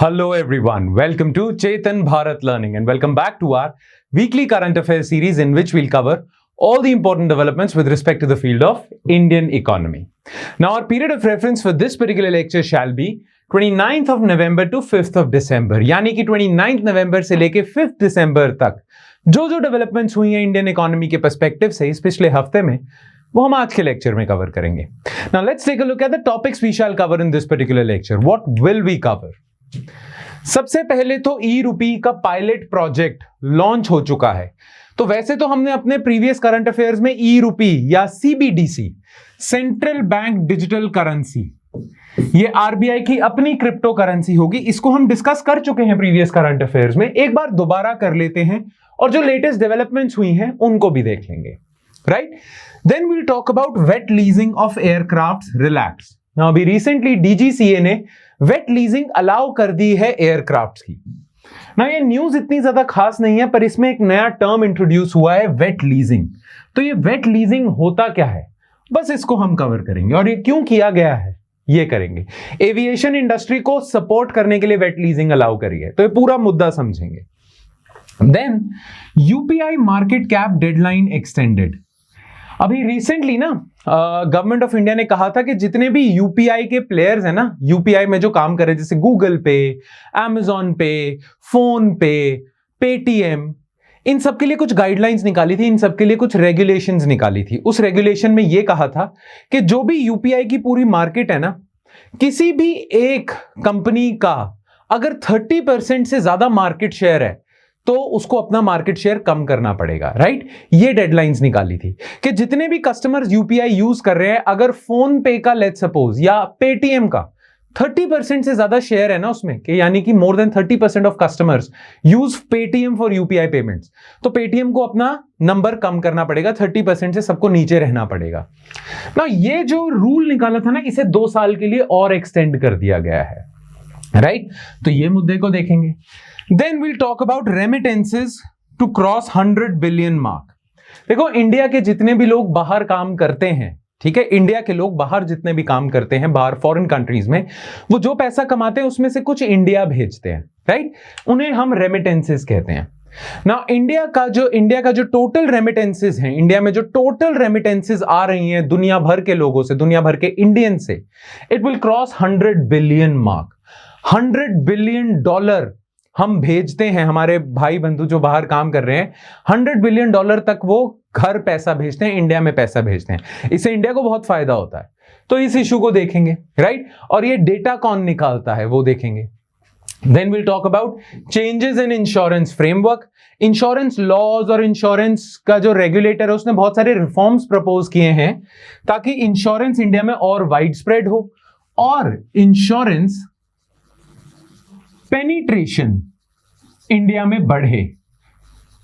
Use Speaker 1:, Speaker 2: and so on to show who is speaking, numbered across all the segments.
Speaker 1: Hello everyone, welcome to Chetan Bharat Learning and welcome back to our weekly current affairs series in which we'll cover all the important developments with respect to the field of Indian economy. Now our period of reference for this particular lecture shall be 29th of November to 5th of December, यानी कि 29th November से लेके 5th December तक जो developments हुई हैं Indian economy के perspective से इस पिछले हफ्ते में वो हम आज के लेक्चर में कवर करेंगे. Now let's take a look at the topics we shall cover in this particular lecture. What will we cover? सबसे पहले तो ई रूपी का पायलट प्रोजेक्ट लॉन्च हो चुका है. तो वैसे तो हमने अपने प्रीवियस करंट अफेयर्स में ई रूपी या CBDC, central bank digital currency, ये आरबीआई की अपनी क्रिप्टो करेंसी होगी, इसको हम डिस्कस कर चुके हैं प्रीवियस करंट अफेयर्स में. एक बार दोबारा कर लेते हैं और जो लेटेस्ट डेवलपमेंट्स हुई हैं उनको भी देख लेंगे. Right, then we'll talk about wet leasing of aircrafts relax. Now अभी रिसेंटली डीजीसीए ने वेट लीजिंग अलाउ कर दी है एयरक्राफ्ट्स की. ना ये न्यूज इतनी ज्यादा खास नहीं है, पर इसमें एक नया टर्म इंट्रोड्यूस हुआ है, वेट लीजिंग. तो ये वेट लीजिंग होता क्या है, बस इसको हम कवर करेंगे और ये क्यों किया गया है ये करेंगे. एविएशन इंडस्ट्री को सपोर्ट करने के लिए वेट लीजिंग अलाउ करी है, तो ये पूरा मुद्दा समझेंगे. Then UPI market cap deadline extended. अभी रिसेंटली ना गवर्नमेंट ऑफ इंडिया ने कहा था कि जितने भी यूपीआई के प्लेयर्स हैं ना, यूपीआई में जो काम कर रहे हैं, जैसे गूगल पे, अमेजॉन पे, फोन पे, पेटीएम, इन सब के लिए कुछ गाइडलाइंस निकाली थी, इन सब के लिए कुछ रेगुलेशंस निकाली थी. उस रेगुलेशन में यह कहा था कि जो भी यूपीआई की पूरी मार्केट है ना, किसी भी एक कंपनी का अगर 30% से ज्यादा मार्केट शेयर है तो उसको अपना मार्केट शेयर कम करना पड़ेगा. राइट, ये डेडलाइंस निकाली थी कि जितने भी कस्टमर्स यूपीआई यूज कर रहे हैं, अगर फोन पे का लेट्स सपोज या पेटीएम का 30% से ज्यादा शेयर है ना उसमें, कि यानी कि more than 30% of customers use Paytm for UPI payments, तो पेटीएम को अपना नंबर कम करना पड़ेगा, 30% से सबको नीचे रहना पड़ेगा. ना ये जो रूल निकाला था ना, इसे 2 साल के लिए और एक्सटेंड कर दिया गया है. राइट, तो ये मुद्दे को देखेंगे. Then we'll talk about remittances to cross 100 billion mark. देखो, इंडिया के जितने भी लोग बाहर काम करते हैं, ठीक है, इंडिया के लोग बाहर जितने भी काम करते हैं बाहर फॉरेन कंट्रीज में, वो जो पैसा कमाते हैं उसमें से कुछ इंडिया भेजते हैं. राइट, उन्हें हम रेमिटेंसेस कहते हैं. ना इंडिया का जो टोटल रेमिटेंसेस हैं, इंडिया में जो टोटल रेमिटेंसेस आ रही हैं दुनिया भर के लोगों से, दुनिया भर के इंडियन से, it will cross 100 billion mark. 100 billion dollar हम भेजते हैं, हमारे भाई बंधु जो बाहर काम कर रहे हैं, 100 बिलियन डॉलर तक वो घर पैसा भेजते हैं, इंडिया में पैसा भेजते हैं. इससे इंडिया को बहुत फायदा होता है. तो इस इशू को देखेंगे. राइट, और ये डेटा कौन निकालता है वो देखेंगे. Then will talk about changes in insurance framework. Insurance laws और इंश्योरेंस का जो रेगुलेटर है उसने बहुत सारे रिफॉर्म्स प्रपोज किए हैं ताकि इंश्योरेंस इंडिया में और वाइड स्प्रेड हो और इंश्योरेंस पेनिट्रेशन इंडिया में बढ़े.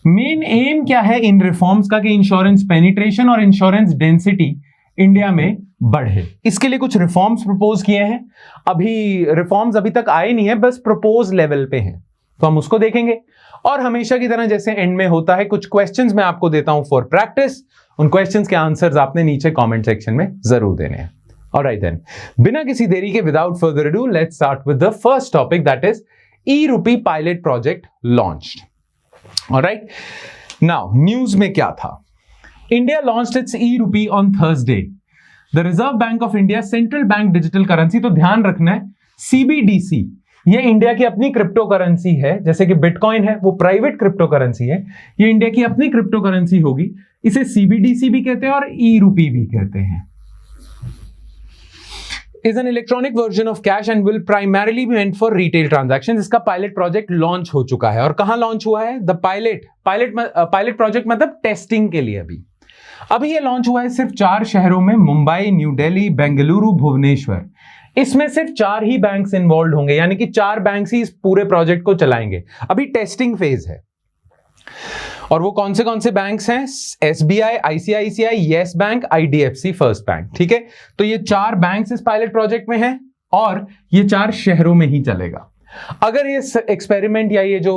Speaker 1: मेन एम क्या है इन रिफॉर्म्स का कि इंश्योरेंस पेनिट्रेशन और इंश्योरेंस डेंसिटी इंडिया में बढ़े. इसके लिए कुछ रिफॉर्म्स प्रपोज किए हैं. अभी रिफॉर्म्स अभी तक आए नहीं है, बस प्रपोज लेवल पे हैं, तो हम उसको देखेंगे. और हमेशा की तरह जैसे एंड में होता है, कुछ क्वेश्चंस मैं आपको देता हूं फॉर प्रैक्टिस. उन क्वेश्चंस के आंसर्स आपने नीचे कमेंट सेक्शन में जरूर देने हैं. ऑलराइट देन, बिना किसी देरी के, without further ado, let's start with the first topic, that is e-rupee pilot project launched. All right. Now, news में क्या था? India launched its e-rupee on Thursday. The Reserve Bank of India Central Bank Digital Currency, तो ध्यान रखना है, CBDC ये India की अपनी क्रिप्टो करेंसी है. जैसे कि बिटकॉइन है वो प्राइवेट क्रिप्टो करेंसी है, ये इंडिया की अपनी क्रिप्टो करेंसी होगी. इसे CBDC भी कहते हैं और e-rupee भी कहते हैं. is an electronic version of cash and will primarily be meant for retail transactions. इसका पायलट प्रोजेक्ट लॉन्च हो चुका है. और कहां लॉन्च हुआ है? द पायलट प्रोजेक्ट मतलब टेस्टिंग के लिए. अभी ये लॉन्च हुआ है सिर्फ 4 शहरों में, मुंबई, न्यू दिल्ली, बेंगलुरु, भुवनेश्वर. इसमें सिर्फ 4 ही बैंक्स इन्वॉल्व होंगे, यानी कि 4 बैंक्स ही इस पूरे प्रोजेक्ट को चलाएंगे. अभी टेस्टिंग फेज है. और वो कौन से बैंक्स हैं? SBI, ICICI, yes bank, IDFC first bank. ठीक है, तो ये 4 बैंक्स इस पायलट प्रोजेक्ट में हैं और ये 4 शहरों में ही चलेगा. अगर ये एक्सपेरिमेंट या ये जो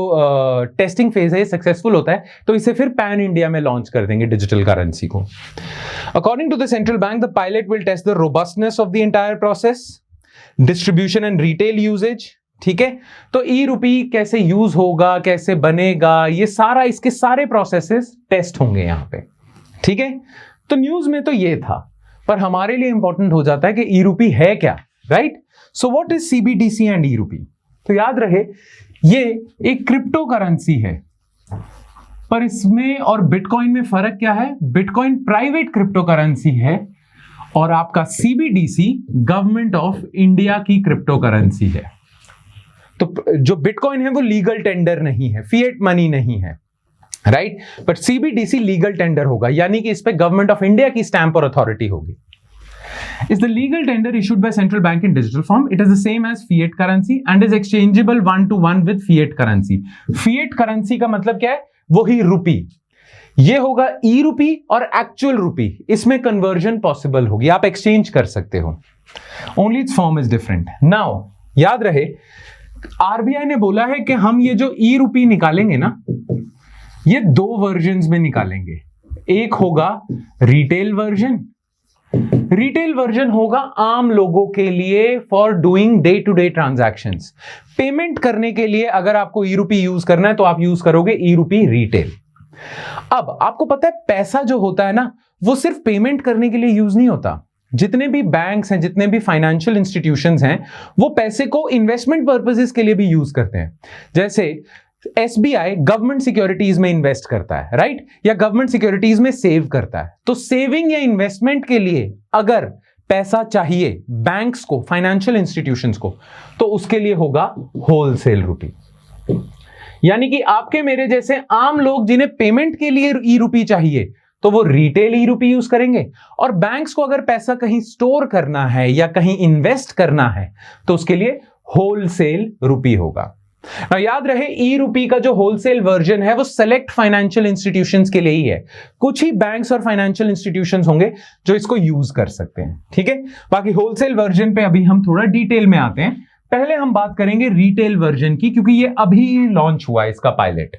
Speaker 1: टेस्टिंग फेज है सक्सेसफुल होता है तो इसे फिर पैन इंडिया में लॉन्च कर देंगे डिजिटल करेंसी को. According to the central bank, the pilot will test the robustness of the entire process, distribution and retail usage, ठीक है। तो ई रूपी कैसे यूज होगा, कैसे बनेगा, ये सारा, इसके सारे प्रोसेसेस टेस्ट होंगे यहां पे, ठीक है। तो न्यूज में तो ये था, पर हमारे लिए इंपॉर्टेंट हो जाता है कि ई रूपी है क्या, right. So what is CBDC and e rupee? तो याद रहे ये एक क्रिप्टो करेंसी है, पर इसमें और बिटकॉइन में फर्क क्या है? बिटकॉइन प्राइवेट क्रिप्टो करेंसी है और आपका सीबीडीसी गवर्नमेंट ऑफ इंडिया की क्रिप्टो करेंसी है। तो जो बिटकॉइन है वो लीगल टेंडर नहीं है, फिएट मनी नहीं है, right, but CBDC legal tender होगा, यानी कि इस पे गवर्नमेंट ऑफ इंडिया की स्टैंप और अथॉरिटी होगी। Is the legal tender issued by central bank in digital form? It is the same as fiat currency and is exchangeable one to one with fiat currency. Fiat currency का मतलब क्या है? वही रुपी। ये होगा ई रूपी और एक्चुअल रूपी, इसमें कन्वर्जन पॉसिबल होगी, आप एक्सचेंज कर सकते हो। Only it's form is different. Now याद रहे आरबीआई ने बोला है कि हम ये जो ई रूपी निकालेंगे ना, ये दो वर्जन्स में निकालेंगे। एक होगा रिटेल वर्जन, रिटेल वर्जन होगा आम लोगों के लिए for doing day to day transactions. Payment करने के लिए अगर आपको ई रूपी यूज करना है तो आप यूज करोगे ई रूपी रिटेल। अब आपको पता है पैसा जो होता है ना, वो सिर्फ पेमेंट करने के लिए यूज नहीं होता। जितने भी बैंक्स हैं, जितने भी फाइनेंशियल इंस्टीट्यूशंस हैं, वो पैसे को इन्वेस्टमेंट पर्पसेस के लिए भी यूज करते हैं। जैसे एसबीआई गवर्नमेंट सिक्योरिटीज में इन्वेस्ट करता है, राइट, या गवर्नमेंट सिक्योरिटीज में सेव करता है। तो सेविंग या इन्वेस्टमेंट के लिए अगर पैसा चाहिए बैंक्स को, फाइनेंशियल इंस्टीट्यूशंस को, तो उसके लिए होगा होलसेल रूपी। यानी कि आपके मेरे जैसे आम लोग जिन्हें पेमेंट के लिए ई रूपी चाहिए, तो वो रिटेल ई रूपी यूज करेंगे, और बैंक्स को अगर पैसा कहीं स्टोर करना है या कहीं इन्वेस्ट करना है तो उसके लिए होलसेल रूपी होगा। याद रहे ई रूपी का जो होलसेल वर्जन है वो सेलेक्ट फाइनेंशियल इंस्टीट्यूशंस के लिए ही है। कुछ ही बैंक्स और फाइनेंशियल इंस्टीट्यूशंस होंगे जो इसको यूज कर सकते हैं, ठीक है। बाकी होलसेल वर्जन पे अभी हम थोड़ा डिटेल में आते हैं। पहले हम बात करेंगे रिटेल वर्जन की, क्योंकि ये अभी लॉन्च हुआ है इसका pilot.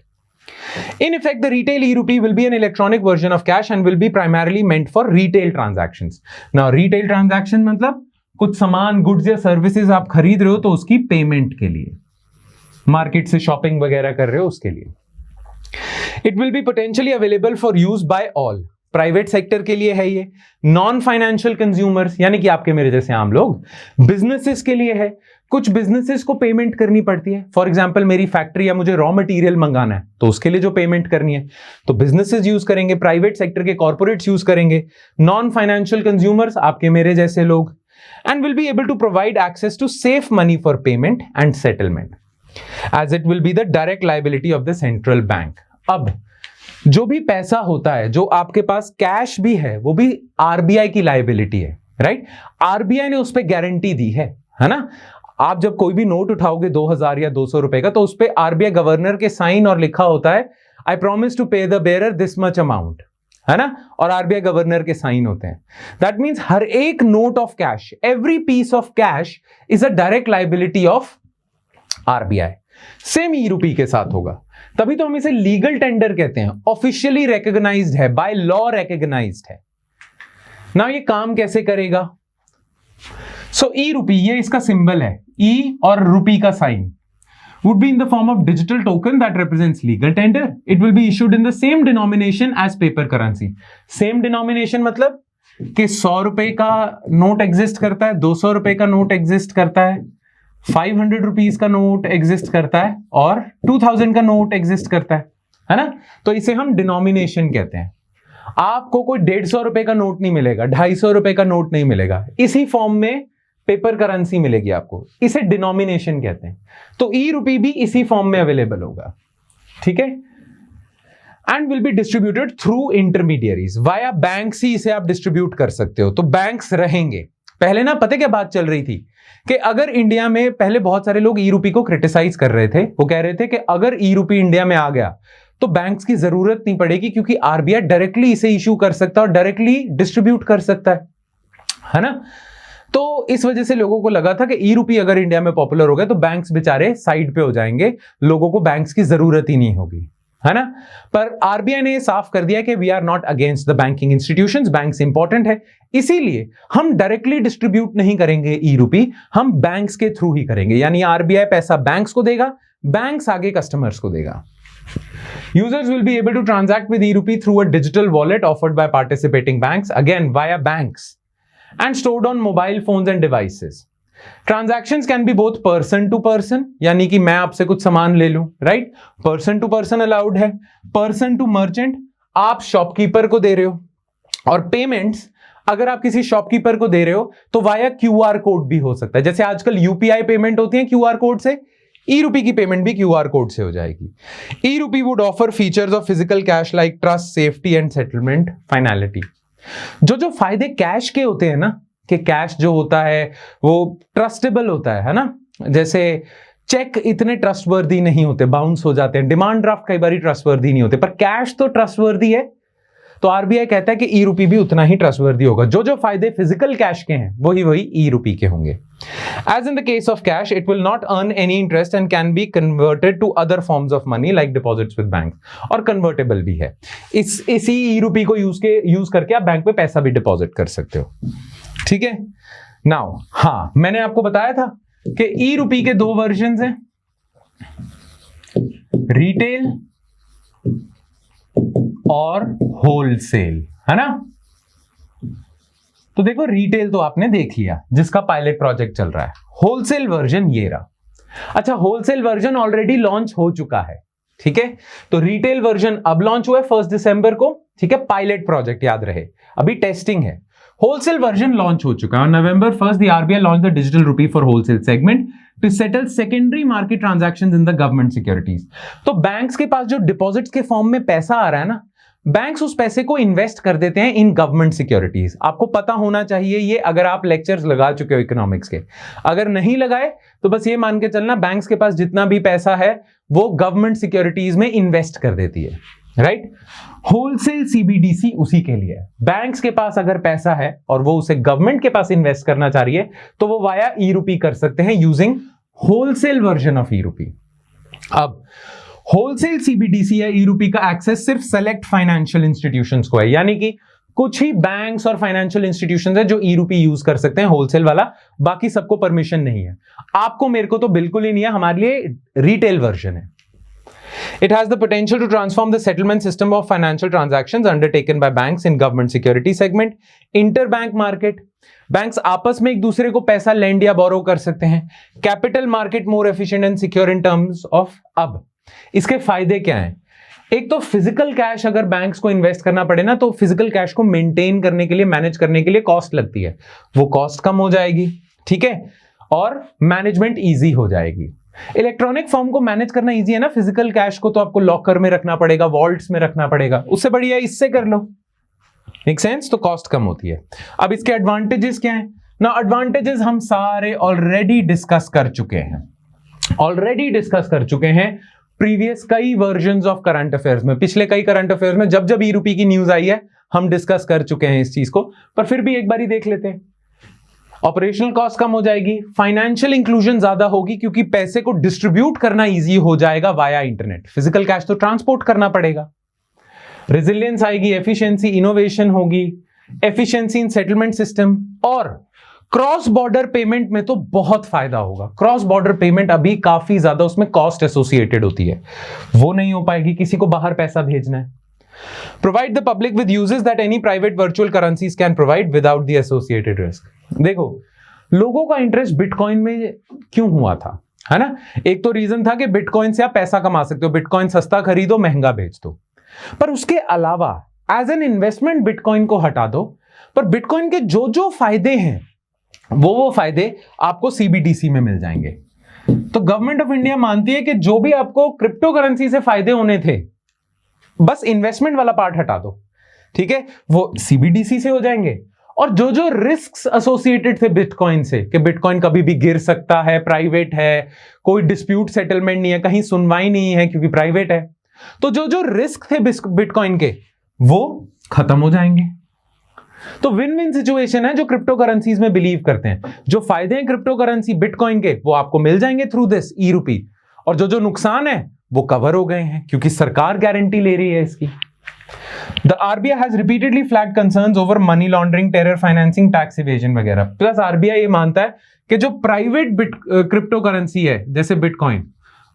Speaker 1: In effect, the retail e-rupee will be an electronic version of cash and will be primarily meant for retail transactions. Now, retail transaction मतलब कुछ सामान, गुड्स या सर्विसेज आप खरीद रहे हो तो उसकी पेमेंट के लिए, मार्केट से शॉपिंग वगैरह कर रहे हो उसके लिए। It will be potentially available for use by all, private sector के लिए है ये, नॉन फाइनेंशियल कंज्यूमर्स यानी कि आपके मेरे जैसे आम लोग, बिजनेसेस के लिए है। कुछ बिजनेसेस को पेमेंट करनी पड़ती है, फॉर एग्जांपल मेरी फैक्ट्री या मुझे रॉ मटेरियल मंगाना है तो उसके लिए जो पेमेंट करनी है तो बिजनेसेस यूज करेंगे, प्राइवेट सेक्टर के कॉर्पोरेट्स यूज करेंगे, नॉन फाइनेंशियल कंज्यूमर्स आपके मेरे जैसे लोग, and will be able to provide access to safe money for payment and settlement as it will be the direct liability of the central bank. अब जो भी पैसा होता है, जो आपके पास कैश भी है, वो भी आरबीआई की लाइबिलिटी है, राइट। आरबीआई ने उस पर गारंटी दी है ना। आप जब कोई भी नोट उठाओगे 2000 या 200 रुपए का, तो उस पर आरबीआई गवर्नर के साइन और लिखा होता है आई प्रॉमिस टू पे the bearer this much amount, है ना, और आरबीआई गवर्नर के साइन होते हैं। दैट मीन्स हर एक note of cash, every piece of cash is a direct liability of RBI. Same e rupee के साथ होगा, तभी तो हम इसे लीगल टेंडर कहते हैं, ऑफिशियली रिकॉग्नाइज्ड है, बाय लॉ रिकॉग्नाइज्ड है ना। ये काम कैसे करेगा? सो ई रूपी, ये इसका सिंबल है, ई और रूपी का sign would be in the form of digital token that represents legal tender. It will be issued in the same denomination as paper currency. Same denomination मतलब कि 100 रुपए का नोट एग्जिस्ट करता है, 200 रुपए का नोट एग्जिस्ट करता है, 500 रुपीज का नोट एग्जिस्ट करता है और 2000 का नोट एग्जिस्ट करता है ना। तो इसे हम डिनोमिनेशन कहते हैं। आपको कोई 150 रुपए का नोट नहीं मिलेगा, 250 रुपए का नोट नहीं मिलेगा, इसी फॉर्म में पेपर करेंसी मिलेगी आपको, इसे डिनोमिनेशन कहते हैं। तो ई रूपी भी इसी फॉर्म में अवेलेबल होगा, ठीक है। And will be distributed through intermediaries, via banks ही इसे आप डिस्ट्रीब्यूट कर सकते हो। तो बैंक्स रहेंगे। पहले ना पता क्या बात चल रही थी कि अगर इंडिया में, पहले बहुत सारे लोग ई रूपी को क्रिटिसाइज कर रहे थे, वो कह रहे थे कि अगर ई रूपी इंडिया में आ गया तो बैंक्स की जरूरत नहीं पड़ेगी, क्योंकि आरबीआई डायरेक्टली इसे इशू कर सकता है और डायरेक्टली डिस्ट्रीब्यूट कर सकता है ना। तो इस वजह से लोगों को लगा था कि ई रूपी अगर इंडिया में पॉपुलर हो गया तो बैंक्स बेचारे साइड पे हो जाएंगे, लोगों को बैंक्स की जरूरत ही नहीं होगी। है ना। पर आरबीआई ने साफ कर दिया कि we are not against the banking institutions, banks important है, इसीलिए हम डायरेक्टली डिस्ट्रीब्यूट नहीं करेंगे ई रूपी, हम बैंक्स के थ्रू ही करेंगे। यानी आरबीआई पैसा बैंक्स को देगा, बैंक्स आगे कस्टमर्स को देगा। Users will be able to transact with e-rupee through a digital wallet offered by participating banks, again via banks, and stored on mobile phones and devices. Transactions can be both person to person, यानी कि मैं आपसे कुछ सामान ले लूं, right, person to person allowed है, person to merchant, आप शॉपकीपर को दे रहे हो, और पेमेंट्स अगर आप किसी शॉपकीपर को दे रहे हो तो वाया क्यूआर कोड भी हो सकता है। जैसे आजकल यूपीआई पेमेंट होती है क्यूआर कोड से, ई रूपी की पेमेंट भी क्यूआर कोड से हो जाएगी। ई रूपी would offer features of physical cash like trust, safety and settlement finality. जो फायदे कैश के होते हैं ना, कि कैश जो होता है वो ट्रस्टेबल होता है ना, जैसे चेक इतने ट्रस्टवर्दी नहीं होते, बाउंस हो जाते हैं, डिमांड ड्राफ्ट कई बार ट्रस्टवर्दी नहीं होते, पर कैश तो ट्रस्टवर्दी है। तो आरबीआई कहता है कि ई रूपी भी उतना ही ट्रस्टवर्दी होगा। जो फायदे फिजिकल कैश के हैं वही ई रूपी के होंगे। As in the case of cash, it will not earn any interest and can be converted to other forms of money like deposits with banks, और convertible भी है। इसी ई रूपी को यूज करके आप बैंक में पैसा भी डिपॉजिट कर सकते हो, ठीक है। नाउ हाँ, मैंने आपको बताया था कि ई रूपी के 2 वर्जन हैं, रिटेल और होलसेल, है ना। तो देखो रिटेल तो आपने देख लिया जिसका पायलट प्रोजेक्ट चल रहा है, होलसेल वर्जन ये रहा। अच्छा, होलसेल वर्जन ऑलरेडी लॉन्च हो चुका है, ठीक है। तो रिटेल वर्जन अब लॉन्च हुआ है 1 दिसंबर को, ठीक है, पायलट प्रोजेक्ट याद रहे, अभी टेस्टिंग है। होलसेल वर्जन लॉन्च हो चुका है। On November 1st the RBI launch the digital rupee for wholesale segment to settle secondary market transactions in the government securities. तो बैंक्स के पास जो डिपॉजिट्स के फॉर्म में पैसा आ रहा है ना, बैंक्स उस पैसे को इन्वेस्ट कर देते हैं इन गवर्नमेंट सिक्योरिटीज। आपको पता होना चाहिए ये, अगर आप लेक्चर्स लगा चुके हो इकोनॉमिक्स के, अगर नहीं लगाए तो बस ये मान के चलना बैंक्स के पास जितना भी पैसा है वो गवर्नमेंट सिक्योरिटीज में इन्वेस्ट कर देती है, राइट। होलसेल सीबीडीसी उसी के लिए है। बैंक्स के पास अगर पैसा है और वो उसे गवर्नमेंट के पास इन्वेस्ट करना चाह रही है तो वो वाया ई रूपी कर सकते हैं यूजिंग होलसेल वर्जन ऑफ ई रूपी। अब होलसेल सीबीडीसी या ई रूपी का एक्सेस सिर्फ सेलेक्ट फाइनेंशियल इंस्टीट्यूशंस को है, यानी कि कुछ ही बैंक्स और फाइनेंशियल इंस्टीट्यूशंस है जो ई रूपी यूज कर सकते हैं होलसेल वाला, बाकी सबको परमिशन नहीं है। आपको मेरे को तो बिल्कुल ही नहीं है, हमारे लिए रिटेल वर्जन है। It has the potential to transform the settlement system of financial transactions undertaken by banks in government security segment, interbank market. Banks आपस में एक दूसरे को पैसा लेंड या बोरो कर सकते हैं। Capital market more efficient and secure in terms of. अब इसके फायदे क्या हैं? एक तो फिजिकल कैश अगर बैंक्स को इन्वेस्ट करना पड़े ना, तो फिजिकल कैश को मेंटेन करने के लिए, मैनेज करने के लिए कॉस्ट लगती है, वो कॉस्ट कम हो जाएगी, ठीक है, और मैनेजमेंट इजी हो जाएगी। इलेक्ट्रॉनिक फॉर्म को मैनेज करना इजी है ना, फिजिकल कैश को तो आपको लॉकर में रखना पड़ेगा, वॉल्ट्स में रखना पड़ेगा, उससे बढ़िया इससे कर लो, मेक सेंस, तो कॉस्ट कम होती है। अब इसके एडवांटेजेस क्या हैं ना? एडवांटेजेस हम सारे ऑलरेडी डिस्कस कर चुके हैं प्रीवियस कई वर्जन्स ऑफ करंट अफेयर्स में। पिछले कई करंट अफेयर्स में जब जब ई रूपी की न्यूज आई है हम डिस्कस कर चुके हैं इस चीज को, पर फिर भी एक बार ही देख लेते हैं। ऑपरेशनल कॉस्ट कम हो जाएगी, फाइनेंशियल इंक्लूजन ज्यादा होगी क्योंकि पैसे को डिस्ट्रीब्यूट करना इजी हो जाएगा वाया इंटरनेट, फिजिकल कैश तो ट्रांसपोर्ट करना पड़ेगा। रेजिलियंस आएगी, एफिशिएंसी, इनोवेशन होगी, एफिशिएंसी इन सेटलमेंट सिस्टम, और क्रॉस बॉर्डर पेमेंट में तो बहुत फायदा होगा। क्रॉस बॉर्डर पेमेंट अभी काफी ज्यादा उसमें कॉस्ट एसोसिएटेड होती है, वो नहीं हो पाएगी, किसी को बाहर पैसा भेजना है। Provide the public with uses that any private virtual currencies can provide without the associated risk. देखो, लोगों का इंटरेस्ट बिटकॉइन में क्यों हुआ था, है ना? एक तो रीजन था कि बिटकॉइन से आप पैसा कमा सकते हो, बिटकॉइन सस्ता खरीदो महंगा बेच दो, पर उसके अलावा एज एन इन्वेस्टमेंट बिटकॉइन को हटा दो, पर बिटकॉइन के जो जो फायदे हैं वो फायदे आपको सीबीडीसी में मिल जाएंगे। तो गवर्नमेंट ऑफ इंडिया मानती है कि जो भी आपको क्रिप्टो करेंसी से फायदे होने थे, बस इन्वेस्टमेंट वाला पार्ट हटा दो, ठीक है, वो सीबीडीसी से हो जाएंगे। और जो जो रिस्क्स एसोसिएटेड थे बिटकॉइन से, कि बिटकॉइन कभी भी गिर सकता है, प्राइवेट है, कोई डिस्प्यूट सेटलमेंट नहीं है, कहीं सुनवाई नहीं है क्योंकि प्राइवेट है, तो जो जो रिस्क थे बिटकॉइन के वो खत्म हो जाएंगे। तो विन विन सिचुएशन है जो क्रिप्टो करेंसीज में बिलीव करते हैं। जो फायदे हैं क्रिप्टो करेंसी बिटकॉइन के वो आपको मिल जाएंगे थ्रू दिस ई रूपी, और जो जो नुकसान है वो कवर हो गए हैं क्योंकि सरकार गारंटी ले रही है इसकी। The RBI has repeatedly flagged concerns over money laundering, terror financing, tax evasion वगैरह। प्लस RBI ये मानता है कि जो प्राइवेट क्रिप्टो करेंसी है जैसे बिटकॉइन,